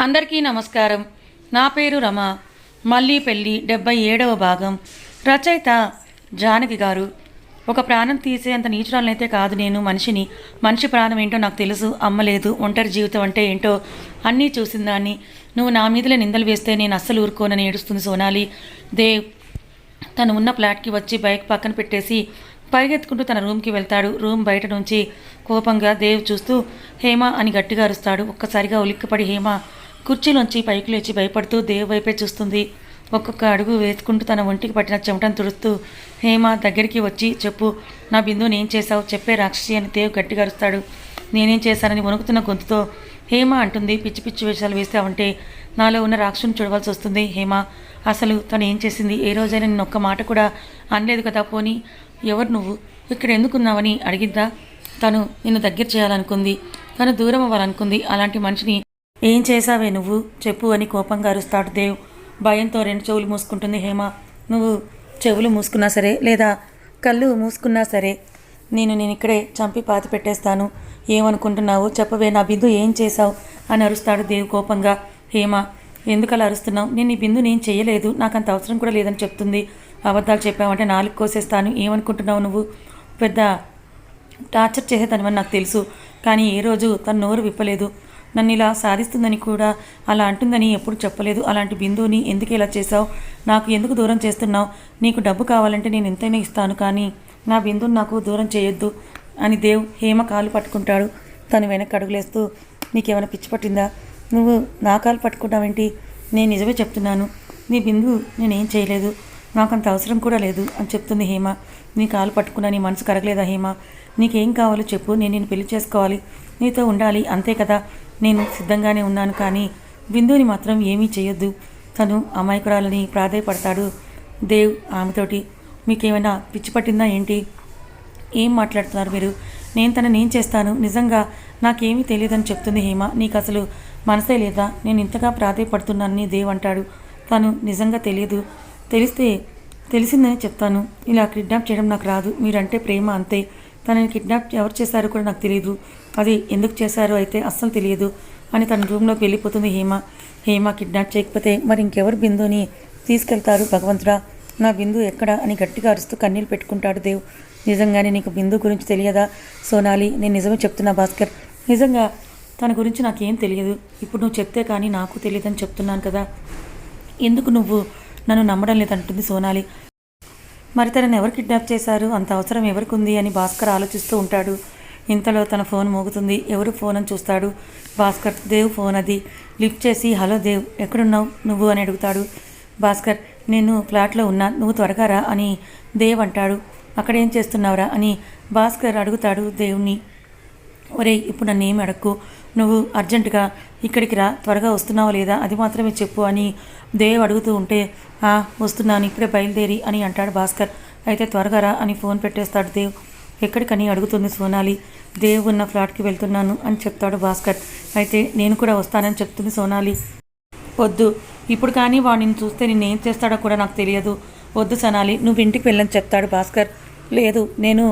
అందరికీ నమస్కారం. నా పేరు రమ. మళ్ళీ పెళ్ళి 77వ భాగం. రచయిత జానకి గారు. ఒక ప్రాణం తీసేంత నీచురాలనైతే కాదు నేను. మనిషి ప్రాణం ఏంటో నాకు తెలుసు. అమ్మలేదు, ఒంటరి జీవితం అంటే ఏంటో అన్నీ చూసిందాన్ని. నువ్వు నా మీదలే నిందలు వేస్తే నేను అస్సలు ఊరుకోనని ఏడుస్తుంది సోనాలి. దేవ్ తను ఉన్న ఫ్లాట్కి వచ్చి బైక్ పక్కన పెట్టేసి పరిగెత్తుకుంటూ తన రూమ్కి వెళ్తాడు. రూమ్ బయట నుంచి కోపంగా దేవ్ చూస్తూ హేమ అని గట్టిగా అరుస్తాడు. ఒక్కసారిగా ఉలిక్కిపడి హేమ కుర్చీలోంచి పైకి లేచి భయపడుతూ దేవ్ వైపే చూస్తుంది. ఒక్కొక్క అడుగు వేసుకుంటూ తన ఒంటికి పట్టిన చెమటను తుడుస్తూ హేమ దగ్గరికి వచ్చి చెప్పు, నా బిందుని ఏం చేశావు చెప్పే రాక్షసి అని దేవ్ గట్టిగా అరుస్తాడు. నేనేం చేశానని వణుకుతున్న గొంతుతో హేమ అంటుంది. పిచ్చి పిచ్చి వేషాలు వేస్తావంటే నాలో ఉన్న రాక్షసుని చూడవలసి వస్తుంది. హేమ అసలు తను ఏం చేసింది? ఏ రోజైనా నేను ఒక్క మాట కూడా అనలేదు కదా. పోనీ ఎవరు నువ్వు ఇక్కడ ఎందుకున్నావని అడిగిద్దా? తను నిన్ను దగ్గర చేయాలనుకుంది, తను దూరం అవ్వాలనుకుంది. అలాంటి మనిషిని ఏం చేశావే నువ్వు చెప్పు అని కోపంగా అరుస్తాడు దేవ్. భయంతో 2 చెవులు మూసుకుంటుంది హేమ. నువ్వు చెవులు మూసుకున్నా సరే లేదా కళ్ళు మూసుకున్నా సరే నేను ఇక్కడే చంపి పాతి పెట్టేస్తాను. ఏమనుకుంటున్నావు చెప్పవే, నా బిందు ఏం చేశావు అని అరుస్తాడు దేవ్ కోపంగా. హేమ ఎందుకలా అరుస్తున్నావు? నేను ఈ బిందు నేను చేయలేదు, నాకు అంత అవసరం కూడా లేదని చెప్తుంది. అబద్ధాలు చెప్పావంటే 4 కోసేస్తాను. ఏమనుకుంటున్నావు నువ్వు? పెద్ద టార్చర్ చేసేదానివని నాకు తెలుసు, కానీ ఏ రోజు తన నోరు విప్పలేదు. నన్ను ఇలా సాధిస్తుందని కూడా అలా అంటుందని ఎప్పుడు చెప్పలేదు. అలాంటి బిందుని ఎందుకు ఇలా చేశావు? నాకు ఎందుకు దూరం చేస్తున్నావు? నీకు డబ్బు కావాలంటే నేను ఎంతైనా ఇస్తాను, కానీ నా బిందుని నాకు దూరం చేయొద్దు అని దేవ్ హేమ కాలు పట్టుకుంటాడు. తను వెనక్కి అడుగులేస్తూ నీకేమైనా పిచ్చి పట్టిందా? నువ్వు నా కాలు పట్టుకుంటావేంటి? నేను నిజమే చెప్తున్నాను, నీ బిందు నేనేం చేయలేదు, నాకంత అవసరం కూడా లేదు అని చెప్తుంది హేమ. నీ కాలు పట్టుకున్నా నీ మనసు కరగలేదా హేమ? నీకేం కావాలో చెప్పు, నేను పెళ్లి చేసుకోవాలి, నీతో ఉండాలి, అంతే కదా. నేను సిద్ధంగానే ఉన్నాను, కానీ బిందుని మాత్రం ఏమీ చేయొద్దు. తను అమాయకురాలని ప్రాధేయపడతాడు దేవ్ ఆమెతోటి. మీకేమైనా పిచ్చి పట్టిందా ఏంటి? ఏం మాట్లాడుతున్నారు మీరు? నేను తనని ఏం చేస్తాను? నిజంగా నాకేమీ తెలియదని చెప్తుంది హేమ. నీకు అసలు మనసే లేదా? నేను ఇంతగా ప్రాధేయపడుతున్నానని దేవ్ అంటాడు. తను నిజంగా తెలియదు, తెలిసిందని చెప్తాను. ఇలా కిడ్నాప్ చేయడం నాకు రాదు. మీరంటే ప్రేమ అంతే. తనని కిడ్నాప్ ఎవరు చేశారో కూడా నాకు తెలియదు, అది ఎందుకు చేశారో అయితే అస్సలు తెలియదు అని తన రూమ్లోకి వెళ్ళిపోతుంది హేమ. హేమ కిడ్నాప్ చేయకపోతే మరి ఇంకెవరు బిందుని తీసుకెళ్తారు? భగవంతుడా, నా బిందు ఎక్కడ అని గట్టిగా అరుస్తూ కన్నీళ్ళు పెట్టుకుంటాడు దేవ్. నిజంగానే నీకు బిందు గురించి తెలియదా సోనాలి? నేను నిజమే చెప్తున్నా భాస్కర్, నిజంగా తన గురించి నాకేం తెలియదు. ఇప్పుడు నువ్వు చెప్తే కానీ నాకు తెలియదని చెప్తున్నాను కదా. ఎందుకు నువ్వు నన్ను నమ్మడం లేదంటుంది సోనాలి. మరి తనని ఎవరు కిడ్నాప్ చేశారు? అంత అవసరం ఎవరికి ఉంది అని భాస్కర్ ఆలోచిస్తూ ఉంటాడు. ఇంతలో తన ఫోన్ మోగుతుంది. ఎవరు ఫోన్ అని చూస్తాడు భాస్కర్. దేవ్ ఫోన్ అది. లిఫ్ట్ చేసి హలో దేవ్, ఎక్కడున్నావు నువ్వు అని అడుగుతాడు భాస్కర్. నేను ఫ్లాట్లో ఉన్నా, నువ్వు త్వరగా రా అని దేవ్ అంటాడు. అక్కడేం చేస్తున్నావురా అని భాస్కర్ అడుగుతాడు దేవుణ్ణి. ఒరే ఇప్పుడు నన్ను ఏమి అడక్కు, నువ్వు అర్జెంటుగా ఇక్కడికి రా, త్వరగా వస్తున్నావా లేదా అది మాత్రమే చెప్పు అని దేవ్ అడుగుతూ ఉంటే వస్తున్నాను ఇప్పుడే బయలుదేరి అని అంటాడు భాస్కర్. అయితే త్వరగా రా అని ఫోన్ పెట్టేస్తాడు దేవ్. ఎక్కడికని అడుగుతుంది సోనాలి. దేవ్ ఉన్న ఫ్లాట్కి వెళ్తున్నాను అని చెప్తాడు భాస్కర్. అయితే నేను కూడా వస్తానని చెప్తుంది సోనాలి. వద్దు, ఇప్పుడు కానీ వాడిని చూస్తే నిన్నేం చేస్తాడో కూడా నాకు తెలియదు. వద్దు సోనాలి, నువ్వు ఇంటికి వెళ్ళని చెప్తాడు భాస్కర్. లేదు, నేను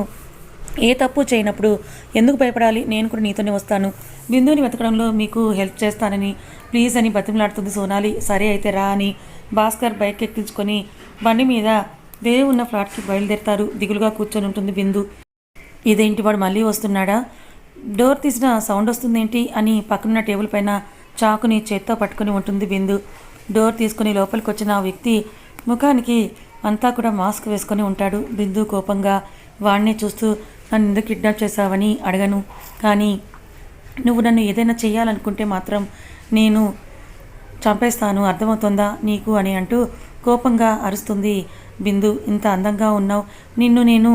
ఏ తప్పు చేయనప్పుడు ఎందుకు భయపడాలి? నేను కూడా నీతోనే వస్తాను, బిందుని వెతకడంలో మీకు హెల్ప్ చేస్తానని ప్లీజ్ అని బతిమలాడుతుంది సోనాలి. సరే అయితే రా అని భాస్కర్ బైక్ ఎక్కించుకొని బండి మీద దేవ్ ఉన్న ఫ్లాట్కి బయలుదేరుతారు. దిగులుగా కూర్చొని ఉంటుంది బిందు. ఇదేంటి వాడు మళ్ళీ వస్తున్నాడా? డోర్ తీసిన సౌండ్ వస్తుందేంటి అని పక్కనున్న టేబుల్ పైన చాకుని చేత్తో పట్టుకుని ఉంటుంది బిందు. డోర్ తీసుకుని లోపలికి వచ్చిన ఆ వ్యక్తి ముఖానికి అంతా కూడా మాస్క్ వేసుకొని ఉంటాడు. బిందు కోపంగా వాడినే చూస్తూ నన్ను ఎందుకు కిడ్నాప్ చేశావని అడగను, కానీ నువ్వు నన్ను ఏదైనా చేయాలనుకుంటే మాత్రం నేను చంపేస్తాను, అర్థమవుతుందా నీకు అని అంటూ కోపంగా అరుస్తుంది బిందు. ఇంత అందంగా ఉన్నావు, నిన్ను నేను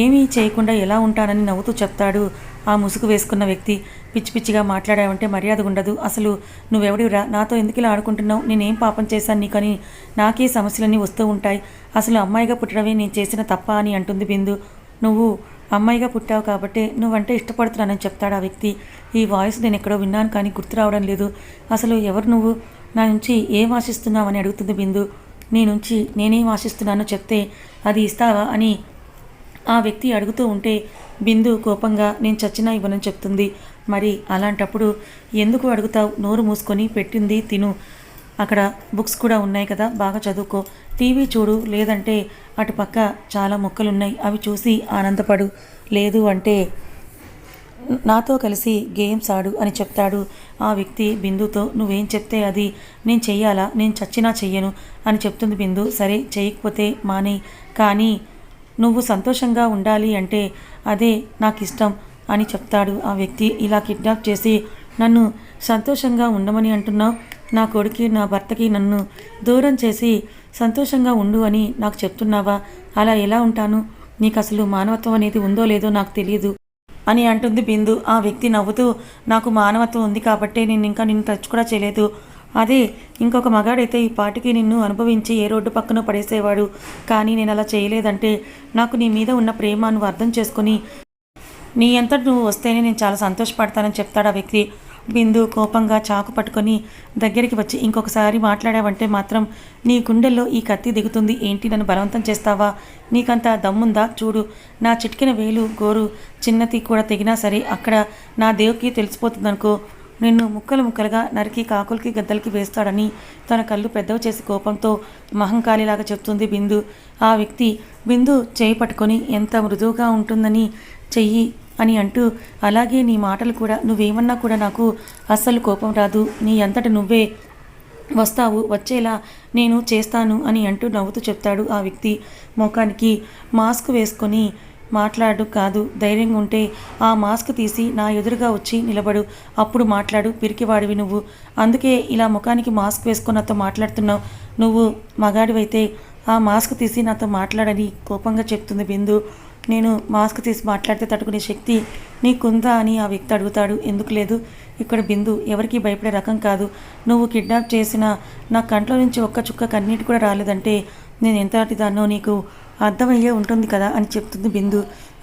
ఏమీ చేయకుండా ఎలా ఉంటానని నవ్వుతూ చెప్తాడు ఆ ముసుగు వేసుకున్న వ్యక్తి. పిచ్చి పిచ్చిగా మాట్లాడావంటే మర్యాద ఉండదు. అసలు నువ్వెవడిరా? నాతో ఎందుకు ఇలా ఆడుకుంటున్నావు? నేనేం పాపం చేశాను నీకని నాకే సమస్యలన్నీ వస్తూ ఉంటాయి. అసలు అమ్మాయిగా పుట్టడమే నేను చేసిన తప్ప అని అంటుంది బిందు. నువ్వు అమ్మాయిగా పుట్టావు కాబట్టి నువ్వంటే ఇష్టపడుతున్నానని చెప్తాడు ఆ వ్యక్తి. ఈ వాయిస్ నేను ఎక్కడో విన్నాను కానీ గుర్తు రావడం లేదు. అసలు ఎవరు నువ్వు? నా నుంచి ఏం ఆశిస్తున్నావని అడుగుతుంది బిందు. నీ నుంచి నేనేం ఆశిస్తున్నానో చెప్తే అది ఇస్తావా అని ఆ వ్యక్తి అడుగుతూ ఉంటే బిందు కోపంగా నేను చచ్చినా ఇవ్వనని చెప్తుంది. మరి అలాంటప్పుడు ఎందుకు అడుగుతావు? నోరు మూసుకొని పెట్టింది తిను. అక్కడ బుక్స్ కూడా ఉన్నాయి కదా, బాగా చదువుకో. టీవీ చూడు, లేదంటే అటుపక్క చాలా మొక్కలున్నాయి, అవి చూసి ఆనందపడు. లేదు అంటే నాతో కలిసి గేమ్స్ ఆడు అని చెప్తాడు ఆ వ్యక్తి బిందుతో. నువ్వేం చెప్తే అది నేను చెయ్యాలా? నేను చచ్చినా చెయ్యను అని చెప్తుంది బిందు. సరే చేయకపోతే మానే, కానీ నువ్వు సంతోషంగా ఉండాలి అంటే అదే నాకు ఇష్టం అని చెప్తాడు ఆ వ్యక్తి. ఇలా కిడ్నాప్ చేసి నన్ను సంతోషంగా ఉండమని అంటున్నావు? నా కొడుకు నా భర్తకి నన్ను దూరం చేసి సంతోషంగా ఉండు అని నాకు చెప్తున్నావా? అలా ఎలా ఉంటాను? నీకు అసలు మానవత్వం అనేది ఉందో లేదో నాకు తెలియదు అని అంటుంది బిందు. ఆ వ్యక్తి నవ్వుతూ, నాకు మానవత్వం ఉంది కాబట్టే నేను ఇంకా నిన్ను టచ్ కూడా చేయలేదు. అదే ఇంకొక మగాడైతే ఈ పాటికి నిన్ను అనుభవించి ఏ రోడ్డు పక్కన పడేసేవాడు. కానీ నేను అలా చేయలేదంటే నాకు నీ మీద ఉన్న ప్రేమ నువ్వు అర్థం చేసుకొని నీ అంతటి నువ్వు వస్తేనే నేను చాలా సంతోషపడతానని చెప్తాడు ఆ వ్యక్తి. బిందు కోపంగా చాకు పట్టుకొని దగ్గరికి వచ్చి, ఇంకొకసారి మాట్లాడావంటే మాత్రం నీ గుండెల్లో ఈ కత్తి దిగుతుంది. ఏంటి, నన్ను బలవంతం చేస్తావా? నీకంత దమ్ముందా? చూడు, నా చిటికిన వేలు గోరు చిన్నది కూడా తెగినా సరే అక్కడ నా దేవుకి తెలిసిపోతుందనుకో, నిన్ను ముక్కలు ముక్కలుగా నరికి కాకులకి గద్దలకి వేస్తాడని తన కళ్ళు పెద్దవి చేసి కోపంతో మహంకాళిలాగా చెప్తుంది బిందు. ఆ వ్యక్తి బిందు చేయి పట్టుకొని, ఎంత మృదువుగా ఉంటుందని చెయ్యి అని అంటూ, అలాగే నీ మాటలు కూడా, నువ్వేమన్నా కూడా నాకు అస్సలు కోపం రాదు, నీ అంతట నువ్వే వస్తావు, వచ్చేలా నేను చేస్తాను అని అంటూ నవ్వుతూ చెప్తాడు ఆ వ్యక్తి. ముఖానికి మాస్క్ వేసుకొని మాట్లాడు కాదు, ధైర్యంగా ఉంటే ఆ మాస్క్ తీసి నా ఎదురుగా వచ్చి నిలబడు, అప్పుడు మాట్లాడు, పిరికివాడివి నువ్వు, అందుకే ఇలా ముఖానికి మాస్క్ వేసుకొని నాతో మాట్లాడుతున్నావు. నువ్వు మగాడివైతే ఆ మాస్క్ తీసి నాతో మాట్లాడని కోపంగా చెప్తుంది బిందు. నేను మాస్క్ తీసి మాట్లాడితే తట్టుకునే శక్తి నీకుందా అని ఆ వ్యక్తి అడుగుతాడు. ఎందుకు లేదు? ఇక్కడ బిందు ఎవరికి భయపడే రకం కాదు. నువ్వు కిడ్నాప్ చేసిన నా కంట్లో నుంచి ఒక్క చుక్క కన్నీటి కూడా రాలేదంటే నేను ఎంతటి దాన్నో నీకు అర్థమయ్యే ఉంటుంది కదా అని చెప్తుంది బిందు.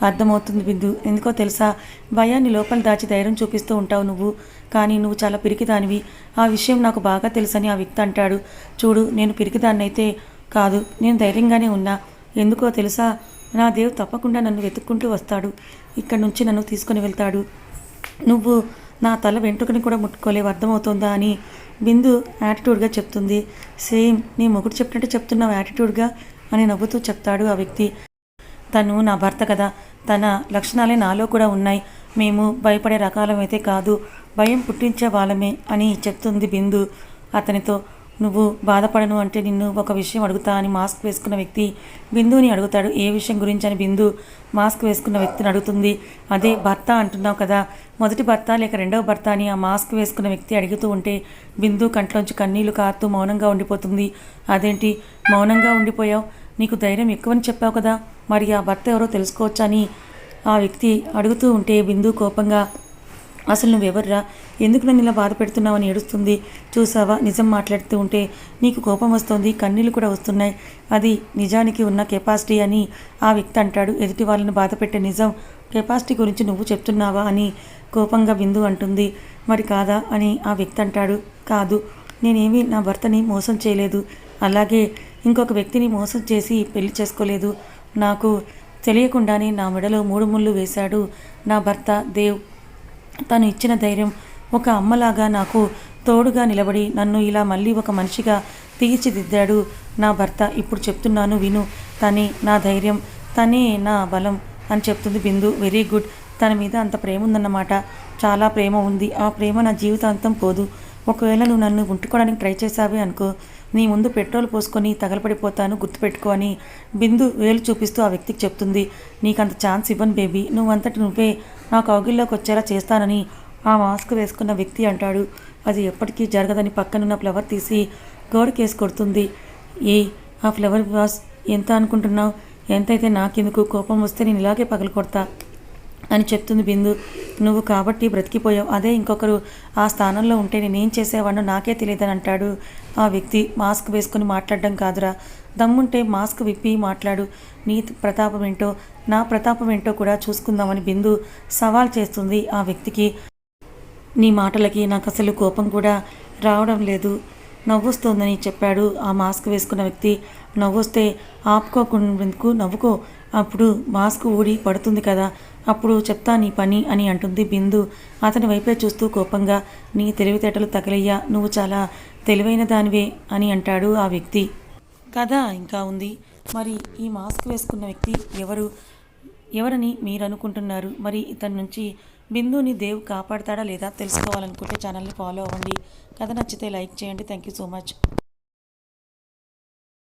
అర్థమవుతుంది బిందు, ఎందుకో తెలుసా, భయాన్ని లోపల దాచి ధైర్యం చూపిస్తూ ఉంటావు నువ్వు, కానీ నువ్వు చాలా పిరికిదానివి, ఆ విషయం నాకు బాగా తెలుసని ఆ వ్యక్తి అంటాడు. చూడు, నేను పిరికిదాన్నైతే కాదు, నేను ధైర్యంగానే ఉన్నా. ఎందుకో తెలుసా, నా దేవ్ తప్పకుండా నన్ను వెతుక్కుంటూ వస్తాడు, ఇక్కడి నుంచి నన్ను తీసుకొని వెళ్తాడు. నువ్వు నా తల వెంట్రుకని కూడా ముట్టుకోలేవు, అర్థమవుతుందా అని బిందు యాటిట్యూడ్గా చెప్తుంది. సేమ్ నీ మొగుడు చెప్పినట్టు చెప్తున్నావు యాటిట్యూడ్గా అని నవ్వుతూ చెప్తాడు ఆ వ్యక్తి. తను నా భర్త కదా, తన లక్షణాలే నాలో కూడా ఉన్నాయి, మేము భయపడే రకాలమైతే కాదు, భయం పుట్టించే వాళ్ళమే అని చెప్తుంది బిందు అతనితో. నువ్వు బాధపడను అంటే నిన్ను ఒక విషయం అడుగుతా అని మాస్క్ వేసుకున్న వ్యక్తి బిందుని అడుగుతాడు. ఏ విషయం గురించి అని బిందు మాస్క్ వేసుకున్న వ్యక్తిని అడుగుతుంది. అదే భర్త అంటున్నావు కదా, మొదటి భర్త లేక రెండవ భర్త అని ఆ మాస్క్ వేసుకున్న వ్యక్తి అడుగుతూ ఉంటే బిందు కంట్లోంచి కన్నీళ్లు కారుతూ మౌనంగా ఉండిపోతుంది. అదేంటి మౌనంగా ఉండిపోయావు? నీకు ధైర్యం ఎక్కువని చెప్పావు కదా, మరి ఆ భర్త ఎవరో తెలుసుకోవచ్చా అని ఆ వ్యక్తి అడుగుతూ ఉంటే బిందు కోపంగా, అసలు నువ్వెవర్రా, ఎందుకు నన్ను ఇలా బాధ పెడుతున్నావని ఏడుస్తుంది. చూసావా, నిజం మాట్లాడుతూ ఉంటే నీకు కోపం వస్తుంది, కన్నీళ్ళు కూడా వస్తున్నాయి, అది నిజానికి ఉన్న కెపాసిటీ అని ఆ వ్యక్తి అంటాడు. ఎదుటి వాళ్ళని బాధ పెట్టే నిజం కెపాసిటీ గురించి నువ్వు చెప్తున్నావా అని కోపంగా బిందు అంటుంది. మరి కాదా అని ఆ వ్యక్తి అంటాడు. కాదు, నేనేమీ నా భర్తని మోసం చేయలేదు, అలాగే ఇంకొక వ్యక్తిని మోసం చేసి పెళ్లి చేసుకోలేదు. నాకు తెలియకుండానే నా మెడలో 3 ముళ్ళు వేశాడు నా భర్త దేవ్. తను ఇచ్చిన ధైర్యం, ఒక అమ్మలాగా నాకు తోడుగా నిలబడి నన్ను ఇలా మళ్ళీ ఒక మనిషిగా తీర్చిదిద్దాడు నా భర్త. ఇప్పుడు చెప్తున్నాను విను, తనే నా ధైర్యం, తనే నా బలం అని చెప్తుంది బిందు. వెరీ గుడ్, తన మీద అంత ప్రేమ ఉందన్నమాట. చాలా ప్రేమ ఉంది, ఆ ప్రేమ నా జీవితాంతం పోదు. ఒకవేళ నువ్వు నన్ను ముట్టుకోవడానికి ట్రై చేసావే అనుకో, నీ ముందు పెట్రోల్ పోసుకొని తగలపడిపోతాను, గుర్తుపెట్టుకో అని బిందు వేలు చూపిస్తూ ఆ వ్యక్తికి చెప్తుంది. నీకంత ఛాన్స్ ఇవ్వను బేబీ, నువ్వంతటి నువ్వే నా కౌగిల్లోకి వచ్చేలా చేస్తానని ఆ మాస్క్ వేసుకున్న వ్యక్తి అంటాడు. అది ఎప్పటికీ జరగదని పక్కనున్న ఫ్లవర్ తీసి గోడకేసి కొడుతుంది. ఆ ఫ్లవర్ వాస్ ఎంత అనుకుంటున్నావు? ఎంతైతే నాకెందుకు, కోపం వస్తే నేను ఇలాగే పగలు కొడతా అని చెప్తుంది బిందు. నువ్వు కాబట్టి బ్రతికిపోయావు, అదే ఇంకొకరు ఆ స్థానంలో ఉంటే నేనేం చేసేవాడినో నాకే తెలియదని అంటాడు ఆ వ్యక్తి. మాస్క్ వేసుకుని మాట్లాడడం కాదురా, దమ్ముంటే మాస్క్ విప్పి మాట్లాడు, నీ ప్రతాపం ఏంటో నా ప్రతాపం ఏంటో కూడా చూసుకుందామని బిందు సవాల్ చేస్తుంది ఆ వ్యక్తికి. నీ మాటలకి నాకు అసలు కోపం కూడా రావడం లేదు, నవ్వొస్తోందని చెప్పాడు ఆ మాస్క్ వేసుకున్న వ్యక్తి. నవ్వొస్తే ఆపుకోకుండాకు నవ్వుకో అప్పుడు మాస్క్ ఊడి పడుతుంది కదా, అప్పుడు చెప్తా నీ పని అని అంటుంది బిందు అతని వైపే చూస్తూ కోపంగా. నీ తెలివితేటలు తగలయ్యా, నువ్వు చాలా తెలివైన దానివే అని అంటాడు ఆ వ్యక్తి. కథ ఇంకా ఉంది. మరి ఈ మాస్క్ వేసుకున్న వ్యక్తి ఎవరని మీరు అనుకుంటున్నారు? మరి ఇతని నుంచి బిందుని దేవ్ కాపాడతాడా లేదా తెలుసుకోవాలనుకుంటే ఛానల్ని ఫాలో అవ్వండి. కథ నచ్చితే లైక్ చేయండి. Thank you so much.